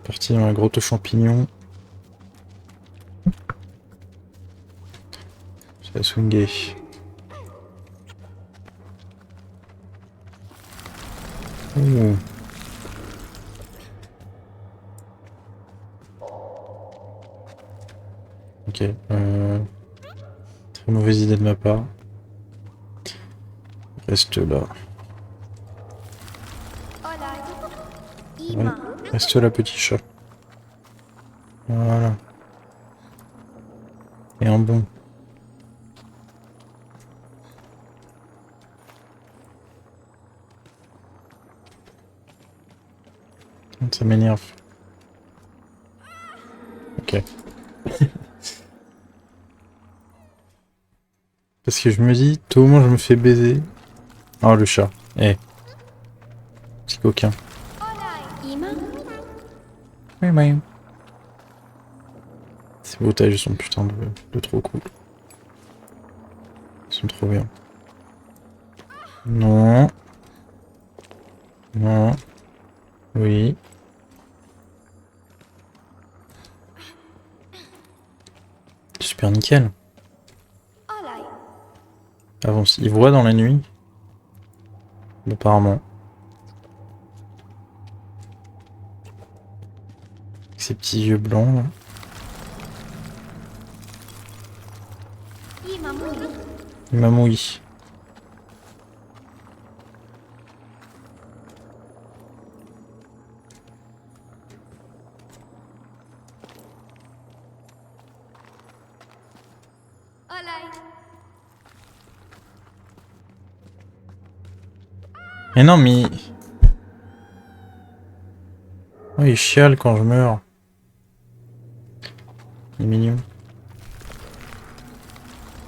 Parti dans la grotte aux champignons. Ça va swinguer. Ouh. Ok. Très mauvaise idée de ma part. Reste là. Ouais. Reste là, petit chat. Voilà. Et un bon. Ça m'énerve. Ok. Parce que je me dis, tout au moins je me fais baiser. Oh le chat. Eh. Petit coquin. Oui, oui. Ces otages sont putain de trop cool. Ils sont trop bien. Non. Non. Oui. Super nickel. Avance. Il voit dans la nuit. Apparemment. Avec ses petits yeux blancs là. Il m'a mouillé. Mais non mais... Oh, il chiale quand je meurs. Il est mignon.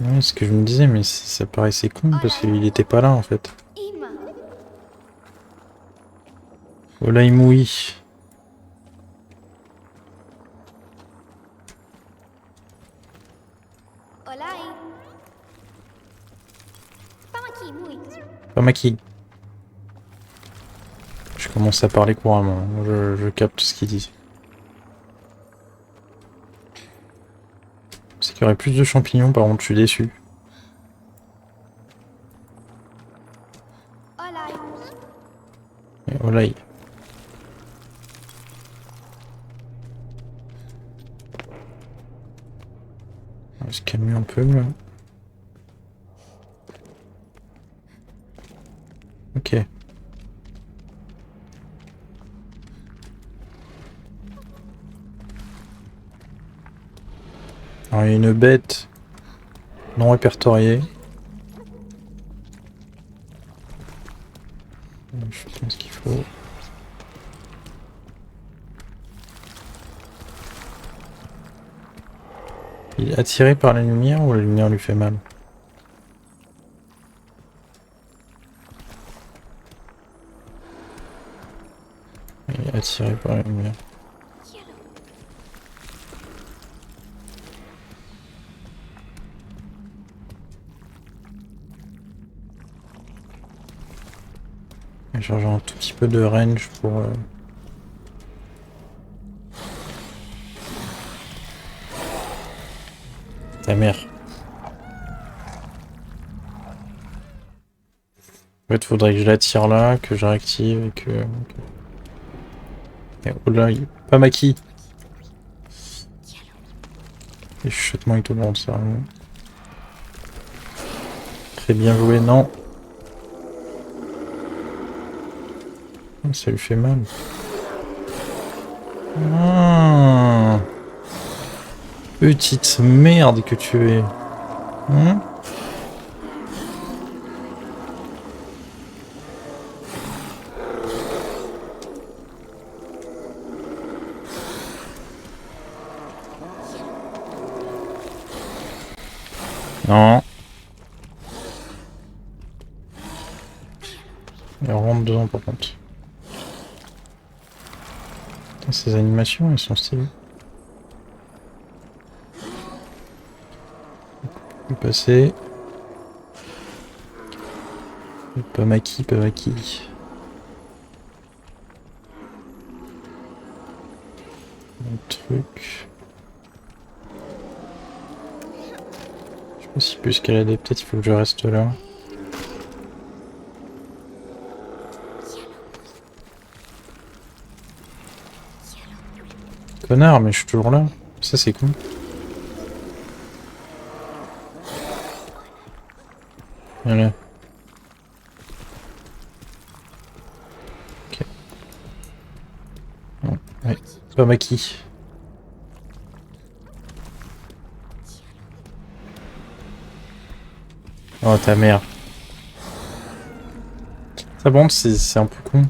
Ouais, c'est ce que je me disais, mais ça paraissait con parce qu'il était pas là en fait. Oh là, il mouille. Pas maquille. Je commence à parler couramment. Je capte ce qu'il dit. C'est qu'il y aurait plus de champignons, par contre, je suis déçu. Et Olay. On va se calmer un peu là. Ok. Alors il y a une bête non répertoriée. Je pense qu'il faut... Il est attiré par la lumière ou la lumière lui fait mal? Il est attiré par la lumière. Je vais changer un tout petit peu de range pour... Ta mère. En fait, faudrait que je la tire là, que je réactive et que... Et oh là, il est pas maquis. Les chuchotements et tout le monde, ça. Très bien joué, non. Ça lui fait mal. Ah, petite merde que tu es. Hein? Non. Il rentre dedans par contre. Putain, ces animations, elles sont stylées. On peut passer. Pas maquis, pas maquis. Un truc. Je sais pas si je peux escalader, peut-être il faut que je reste là. Connard, mais je suis toujours là. Ça c'est con. Voilà. Ok. Bon, ouais. Pas maquis. Oh ta mère. Ça bon, c'est un peu con.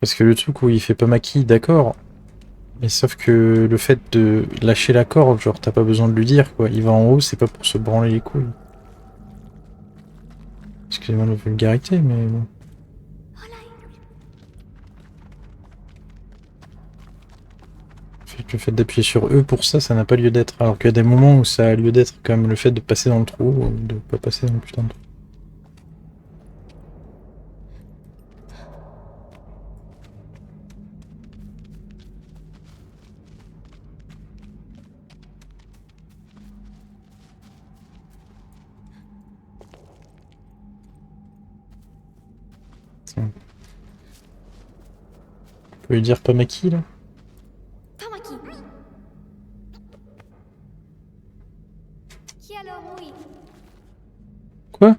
Parce que le truc où il fait pas maquis, d'accord. Mais sauf que le fait de lâcher la corde, genre t'as pas besoin de lui dire quoi. Il va en haut, c'est pas pour se branler les couilles. Excusez-moi la vulgarité, mais bon. Le fait d'appuyer sur E pour ça, ça n'a pas lieu d'être. Alors qu'il y a des moments où ça a lieu d'être, comme le fait de passer dans le trou, ou de pas passer dans le putain de trou. Tiens. On peut lui dire pas maquis là? Quoi?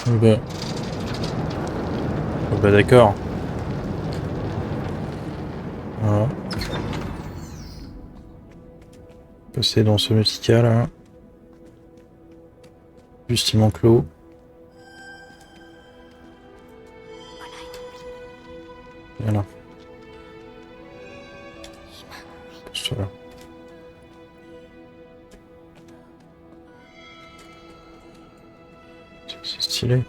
Bah, oh bah d'accord. Voilà. Passer dans ce petit cas là. Juste il manque l'eau. Voilà. Pose-toi là. C'est stylé.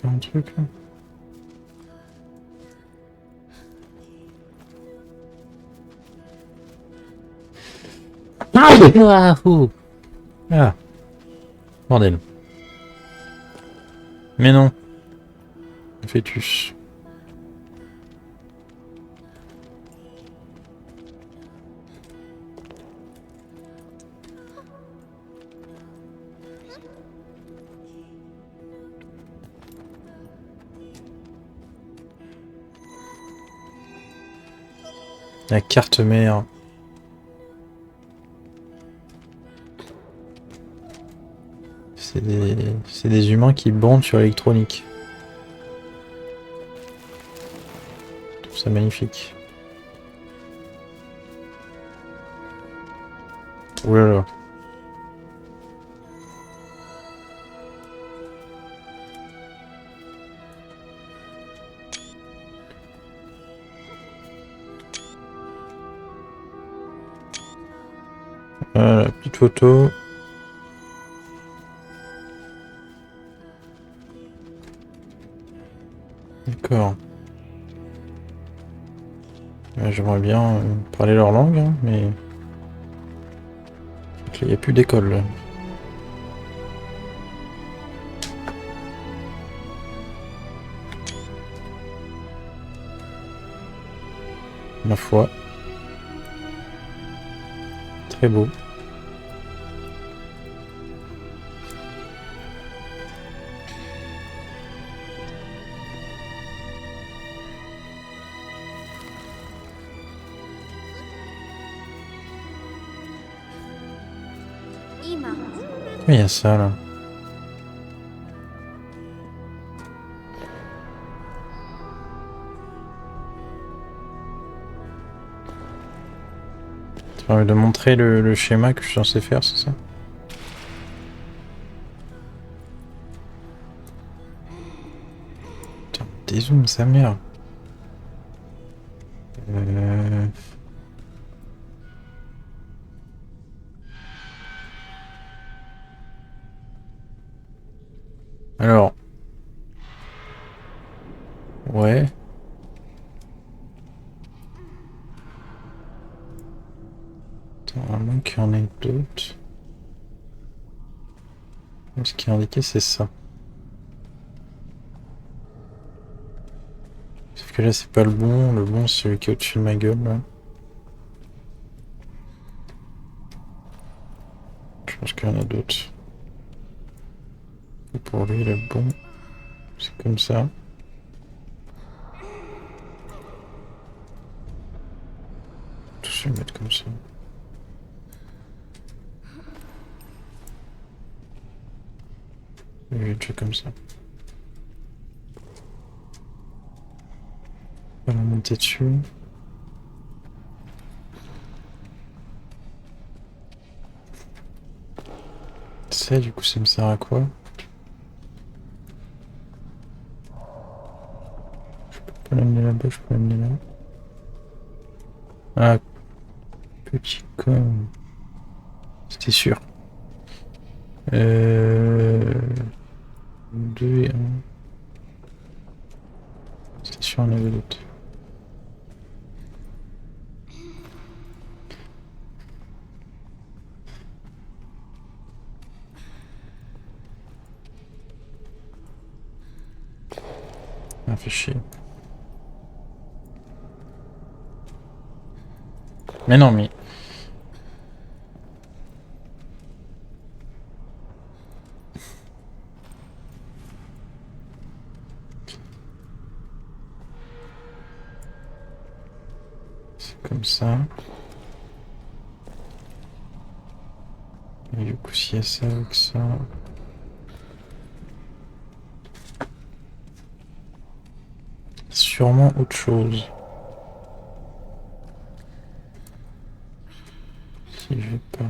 Un truc là. Ah, ouh. Ah, bordel. Mais non. Fœtus. La carte mère. C'est des humains qui bandent sur l'électronique. Je trouve ça magnifique. Ouh là là. Voilà, petite photo. D'accord. J'aimerais bien parler leur langue, hein, mais il n'y a plus d'école là. Ma foi. Très beau. Pourquoi il y a ça là? Tu permets de montrer le schéma que je suis censé faire, c'est ça? Putain, dézoome sa mère. Euh... Alors. Ouais. Attends, à moins qu'il y en ait d'autres. Ce qui est indiqué, c'est ça. Sauf que là, c'est pas le bon. Le bon, c'est celui qui est au-dessus de ma gueule, là. Je pense qu'il y en a d'autres. Et pour lui, le bon, c'est comme ça. Tous les mettre comme ça. Et lui, déjà comme ça. On va monter dessus. Ça, du coup, ça me sert à quoi? Je peux l'amener là-bas, je peux l'amener là. Ah, petit con. C'était sûr. 2 et 1. C'était sûr, on avait d'autres. Ah, fait chier. Mais non, mais... C'est comme ça. Et du coup, s'il y a ça avec ça... Sûrement autre chose. Si je vais pas...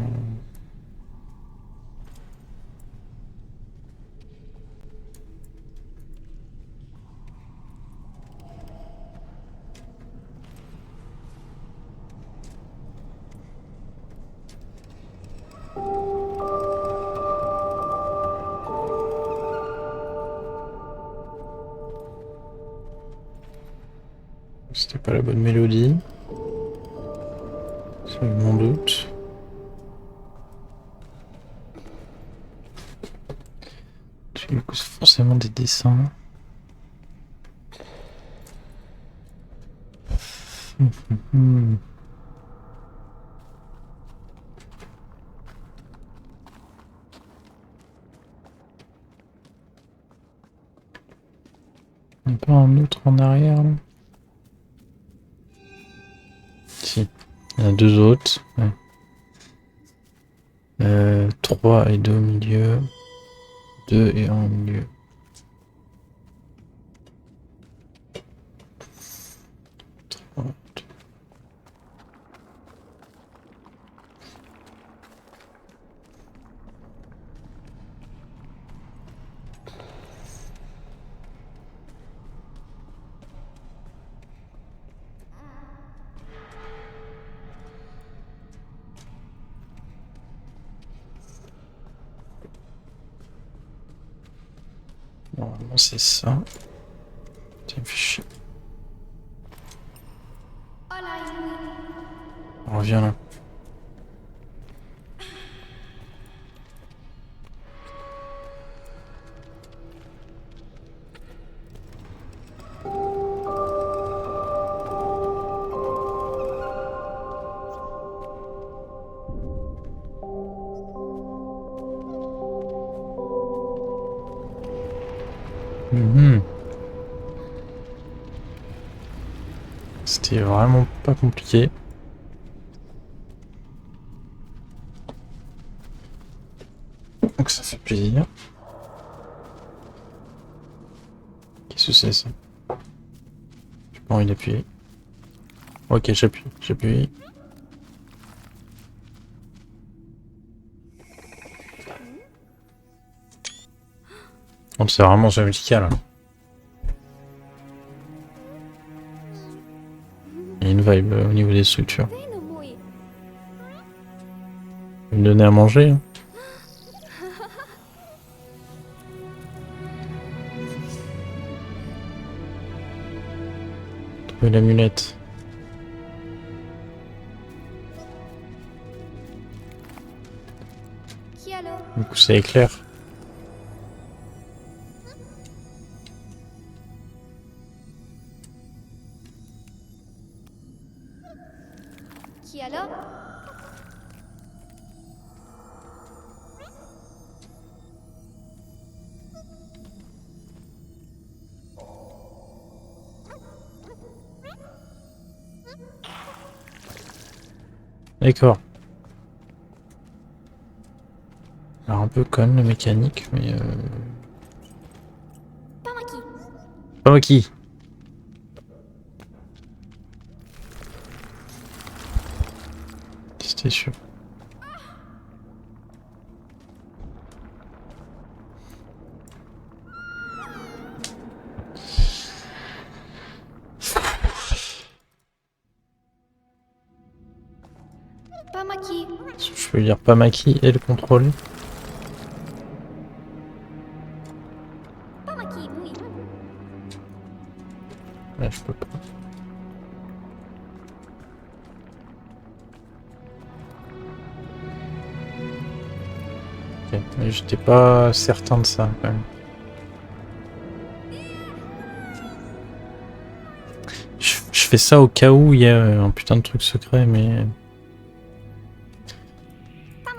C'était pas la bonne mélodie. C'est mon doute. Du coup, c'est forcément des dessins. Il n'y a pas un autre en arrière là? Si. Il y en a deux autres. Ouais. 3 et 2 au milieu. 2 et 1 au milieu. Normalement c'est ça. Tiens, fait chier. On revient là. C'était vraiment pas compliqué. Donc ça fait plaisir. Qu'est-ce que c'est ça? J'ai pas envie d'appuyer. Ok, j'appuie. Donc c'est vraiment ce musical. Il y a une vibe au niveau des structures. Vous me donnez à manger, hein. l'amulette. Du coup, ça éclaire. Qui alors? D'accord. Alors un peu conne la mécanique, mais pas moi qui. C'était sûr. Pas Maki. Je peux lire pas Maki et le contrôler. Pas Maki, oui. Là, je peux pas. Ok, mais j'étais pas certain de ça quand même. Je fais ça au cas où il y a un putain de truc secret, mais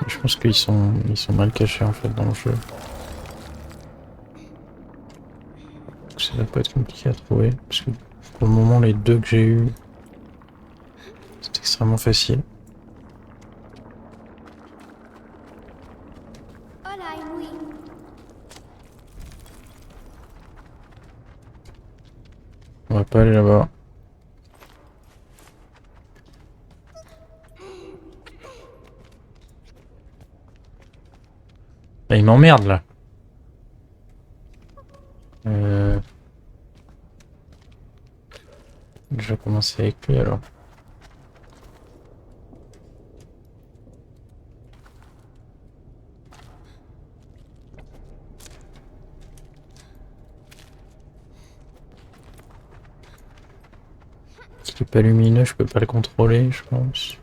je pense qu'ils sont mal cachés en fait dans le jeu. Donc ça va pas être compliqué à trouver, parce que pour le moment les deux que j'ai eu, c'est extrêmement facile. Hola, oui. On va pas aller là-bas. Bah, il m'emmerde là. Je vais commencer avec lui alors. S'il est pas lumineux, je peux pas le contrôler, je pense.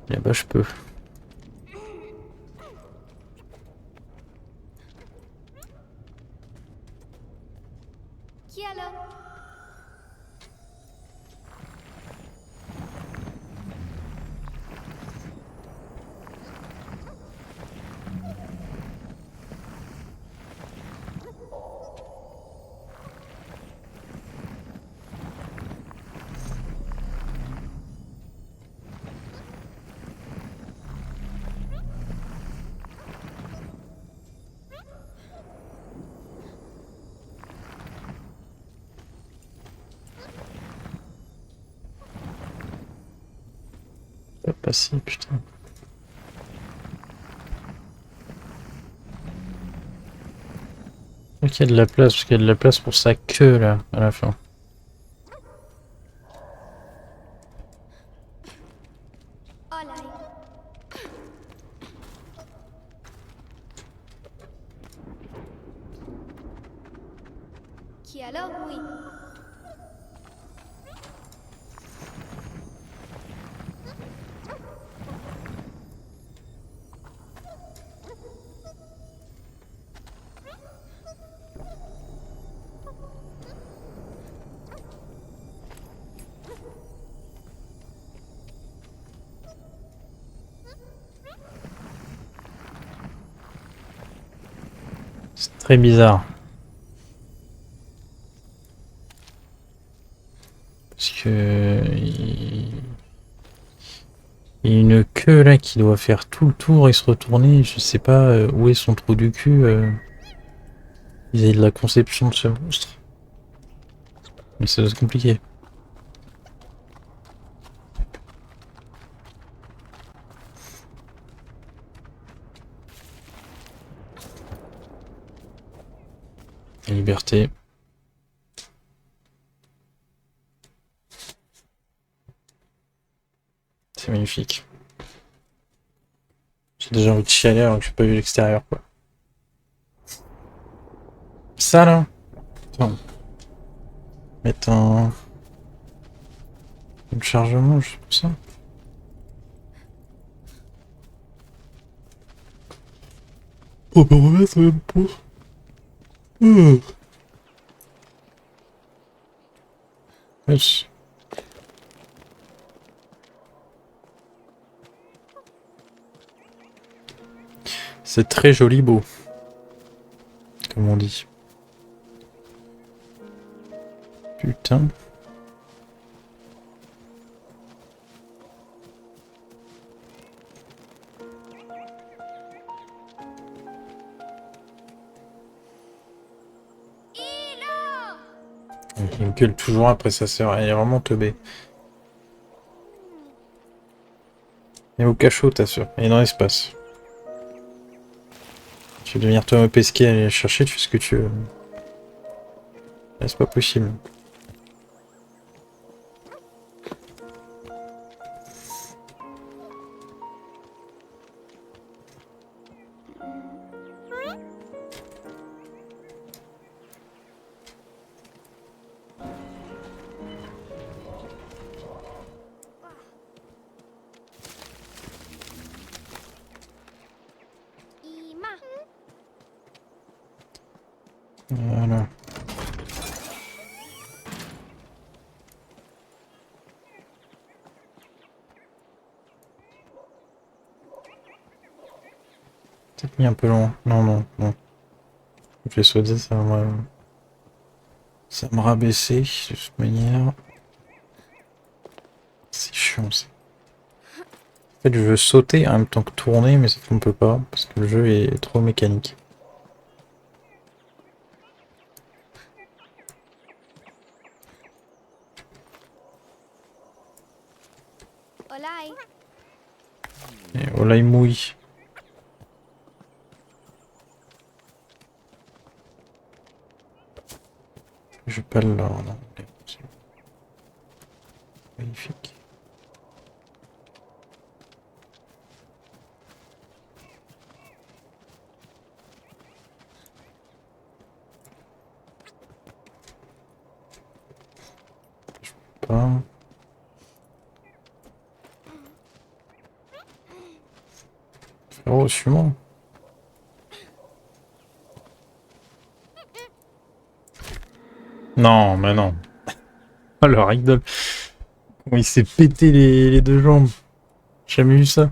Là-bas, je peux. Qui alors? Pas passer, putain. Ok, il y a de la place, parce qu'il y a de la place pour sa queue là, à la fin. Hola. Qui alors? Oui. C'est très bizarre. Parce que... Il y a une queue là qui doit faire tout le tour et se retourner. Je sais pas où est son trou du cul. Ils avaient de la conception de ce monstre. Mais ça doit être compliqué. La liberté. C'est magnifique. J'ai déjà envie de chialer alors que j'ai pas vu l'extérieur quoi. Ça là. Attends. mettre un chargement, juste pour ça. On peut remettre même pour. Yes. C'est très joli beau, comme on dit. Putain. Il me gueule toujours après sa sœur, elle est vraiment teubée. Elle est au cachot ta sœur, elle est dans l'espace. Tu veux venir toi me pesquer, aller la chercher, tu fais ce que tu veux. Là, c'est pas possible. Ima. Voilà. Peut-être mis un peu loin. Non, non, non. Je vais sauter, ça me rabaisser de toute manière. C'est chiant ça. En fait, je veux sauter en même temps que tourner, mais ça ne peut pas parce que le jeu est trop mécanique. Olai. Et oh là, il mouille. Je vais pas le là, non. C'est magnifique. Pas. Oh, suis-moi. Non, mais non. Oh, le ragdoll. Comment il s'est pété les deux jambes. J'ai jamais vu ça.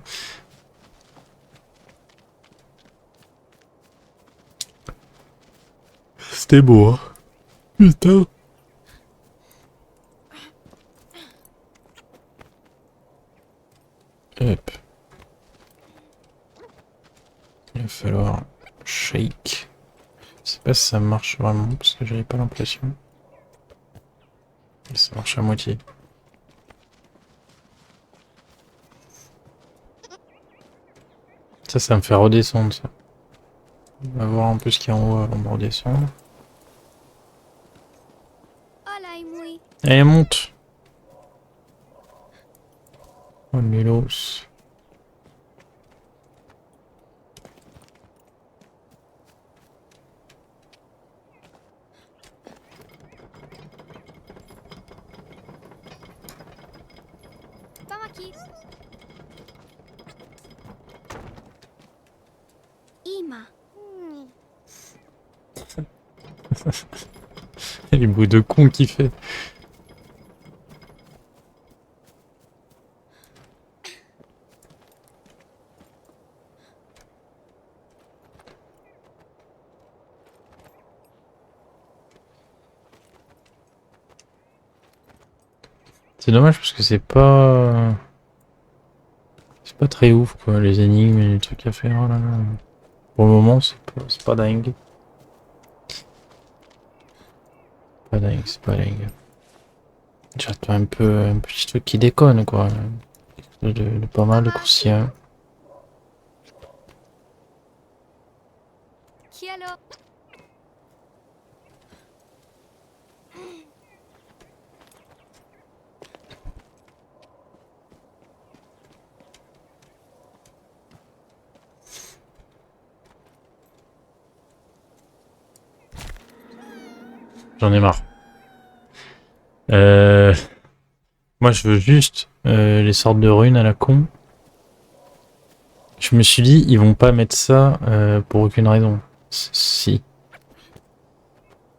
C'était beau, hein. Putain. Hop. Il va falloir shake. Je sais pas si ça marche vraiment parce que j'avais pas l'impression. Ça marche à moitié. Ça me fait redescendre ça. On va voir un peu ce qu'il y a en haut avant de redescendre. Olai mui. Allez, monte. Oh, Milos. Pamaki. Ima. Les bruits de con qu'il fait. C'est dommage parce que c'est pas très ouf quoi, les énigmes et les trucs à faire. Oh là là. Pour le moment, c'est pas dingue. Pas dingue, c'est pas dingue. J'attends un petit truc qui déconne quoi. De pas mal de croustillant. Kialo. J'en ai marre. Euh... Moi, je veux juste les sortes de runes à la con. Je me suis dit, ils vont pas mettre ça pour aucune raison. Si.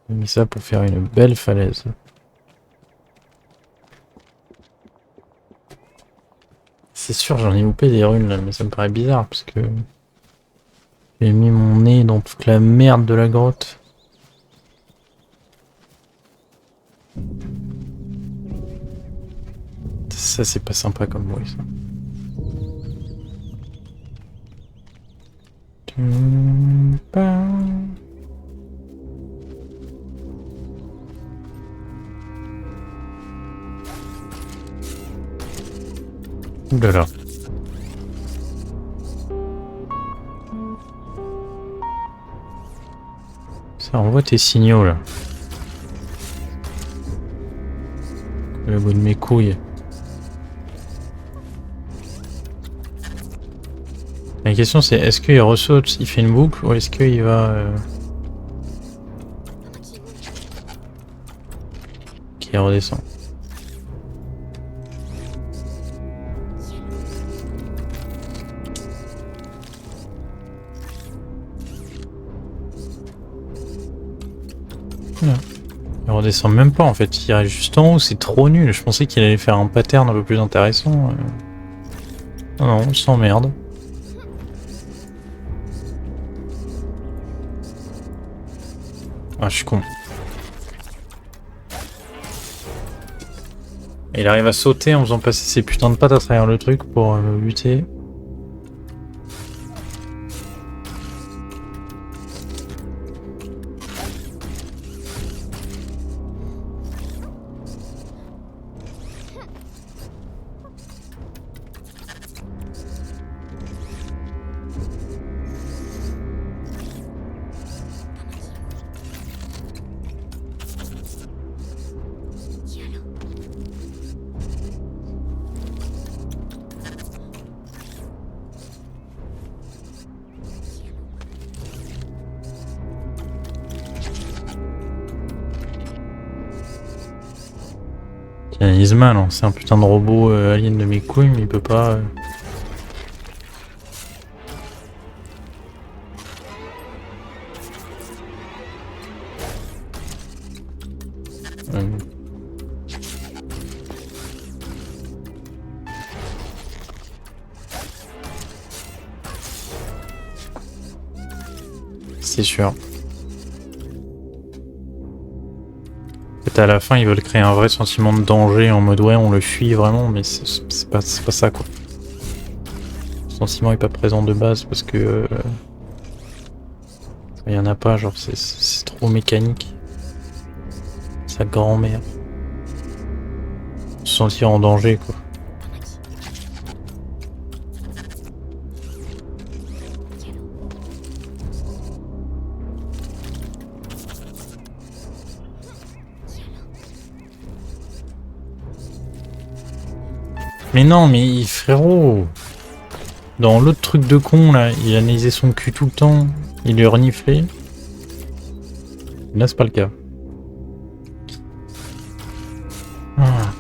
Ils ont mis ça pour faire une belle falaise. C'est sûr, j'en ai loupé des runes là, mais ça me paraît bizarre parce que j'ai mis mon nez dans toute la merde de la grotte. Ça, c'est pas sympa comme bruit, ça. Ouh là là. Ça envoie tes signaux là. Le bout de mes couilles. La question c'est est-ce qu'il ressaute, il fait une boucle ou est-ce qu'il va... qu'il redescend. Voilà. Il redescend même pas en fait, il reste juste en haut, c'est trop nul. Je pensais qu'il allait faire un pattern un peu plus intéressant. Non, non, on s'emmerde. Ah, je suis con. Il arrive à sauter en faisant passer ses putains de pattes à travers le truc pour me buter. Tiens, Isma, non, c'est un putain de robot alien de mes couilles, mais il peut pas... C'est sûr. Peut-être à la fin, ils veulent créer un vrai sentiment de danger en mode ouais, on le fuit vraiment, mais c'est pas ça quoi. Le sentiment est pas présent de base parce que il y en a pas, genre c'est trop mécanique. Sa grand-mère. Se sentir en danger quoi. Mais non, mais frérot, dans l'autre truc de con là, il analysait son cul tout le temps, il lui reniflait. Là, c'est pas le cas. Ah.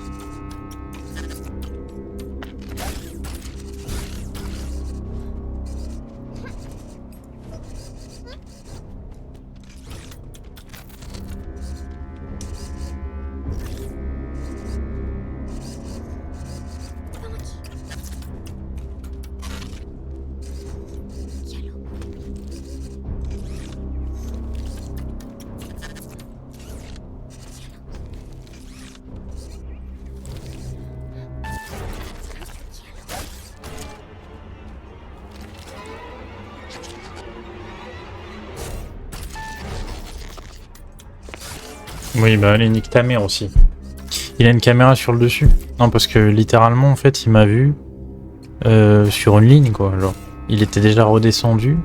Oui, bah allez, nique ta mère aussi. Il a une caméra sur le dessus. Non, parce que littéralement, en fait, il m'a vu sur une ligne, quoi. Genre, il était déjà redescendu.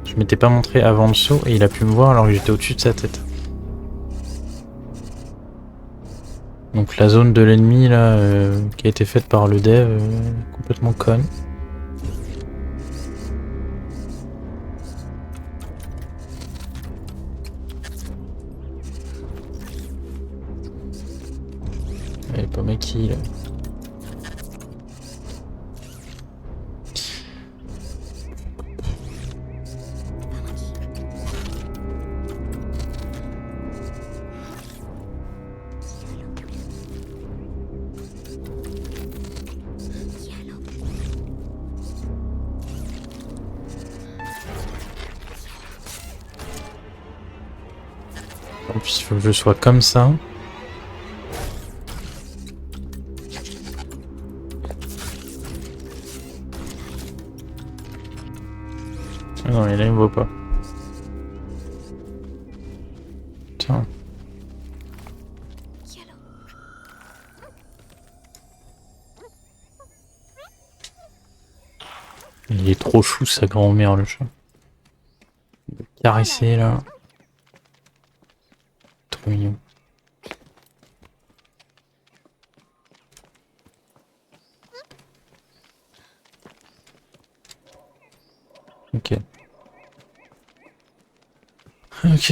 Je m'étais pas montré avant le saut et il a pu me voir alors que j'étais au-dessus de sa tête. Donc la zone de l'ennemi là, qui a été faite par le dev, complètement conne. Elle est pas Maki là. En plus, il faut que je sois comme ça. Ah non, et là, il me voit pas. Tiens. Il est trop chou, sa grand-mère, le chat. Caresser, là. Trop mignon. Ok. Ok.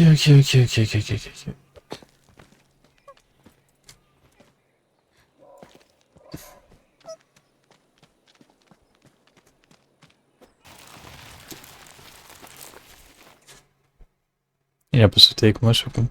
Il a pas sauté avec moi, ce con.